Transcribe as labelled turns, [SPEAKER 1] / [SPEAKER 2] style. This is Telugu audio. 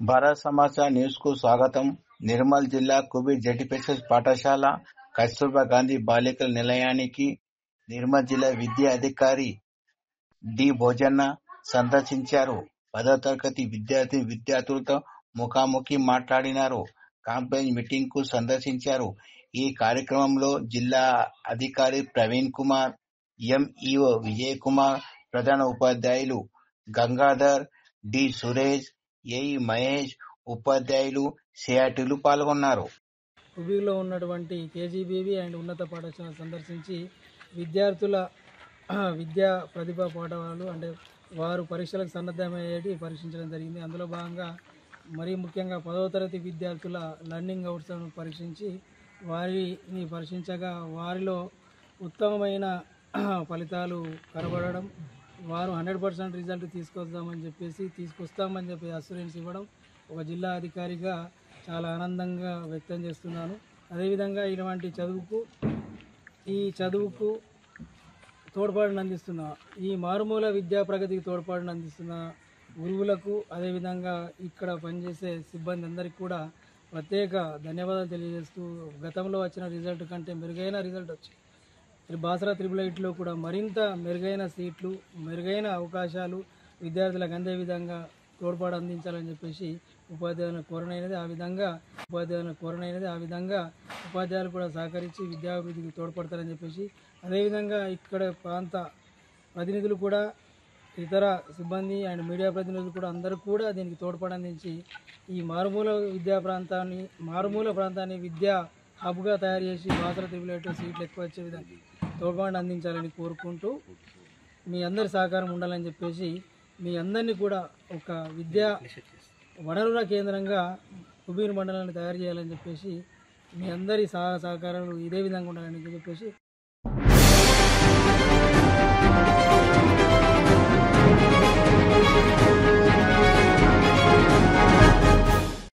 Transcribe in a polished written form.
[SPEAKER 1] భారత్ సమాచార్ న్యూస్ కు స్వాగతం. నిర్మల్ జిల్లా కుబీర్ జెడ్పీహెచ్ఎస్ పాఠశాల కస్తూర్బా గాంధీ బాలికల నిలయానికి నిర్మల్ జిల్లా విద్యా అధికారి డి భోజన్న సందర్శించారు. 10వ తరగతి విద్యార్థులతో ముఖాముఖి మాట్లాడినారు. కాంపైన్ మీటింగ్ కు సందర్శించారు. ఈ కార్యక్రమంలో జిల్లా అధికారి ప్రవీణ్ కుమార్, ఎంఈఓ విజయ్ కుమార్, ప్రధాన ఉపాధ్యాయులు గంగాధర్, డి సురేష్, ఏఈ మహేష్, ఉపాధ్యాయులు, సిఆర్టీలు పాల్గొన్నారు.
[SPEAKER 2] కుబీర్లో ఉన్నటువంటి కేజీబీవీ అండ్ ఉన్నత పాఠశాల సందర్శించి విద్యార్థుల విద్యా ప్రతిభా పాఠవాలు అంటే వారు పరీక్షలకు సన్నద్ధమయ్యేటి పరీక్షించడం జరిగింది. అందులో భాగంగా మరీ ముఖ్యంగా 10వ తరగతి విద్యార్థుల లర్నింగ్ అవుట్స్ను పరీక్షించి వారిని పరిశీలించగా వారిలో ఉత్తమమైన ఫలితాలు కనబడడం, వారు 100% రిజల్ట్ తీసుకొస్తామని చెప్పి అస్యూరెన్స్ ఇవ్వడం ఒక జిల్లా అధికారిగా చాలా ఆనందంగా వ్యక్తం చేస్తున్నాను. అదేవిధంగా ఇలాంటి చదువుకు తోడ్పాటును అందిస్తున్న ఈ మారుమూల విద్యా ప్రగతికి తోడ్పాటును అందిస్తున్న గురువులకు, అదేవిధంగా ఇక్కడ పనిచేసే సిబ్బంది అందరికీ కూడా ప్రత్యేక ధన్యవాదాలు తెలియజేస్తూ, గతంలో వచ్చిన రిజల్ట్ కంటే మెరుగైన రిజల్ట్ వచ్చి బాసరా 888లో కూడా మరింత మెరుగైన సీట్లు, మెరుగైన అవకాశాలు విద్యార్థులకు అందే విధంగా తోడ్పాటు అందించాలని చెప్పేసి ఉపాధ్యాయులను కోరనైనది. ఆ విధంగా ఉపాధ్యాయులు కూడా సహకరించి విద్యాభివృద్ధికి తోడ్పడతారని చెప్పేసి, అదేవిధంగా ఇక్కడ ప్రాంత ప్రతినిధులు కూడా, ఇతర సిబ్బంది అండ్ మీడియా ప్రతినిధులు కూడా అందరూ కూడా దీనికి తోడ్పాటు అందించి ఈ మారుమూల ప్రాంతాన్ని విద్యా హబ్గా తయారు చేసి బాసరా 888 సీట్లు ఎక్కువ వచ్చే విధంగా తోడ్పాటు అందించాలని కోరుకుంటూ, మీ అందరి సహకారం ఉండాలని చెప్పేసి, మీ అందరినీ కూడా ఒక విద్యా వనరుల కేంద్రంగా కుబీర్ మండలాన్ని తయారు చేయాలని చెప్పేసి, మీ అందరి సహకారాలు ఇదే విధంగా ఉండాలని చెప్పేసి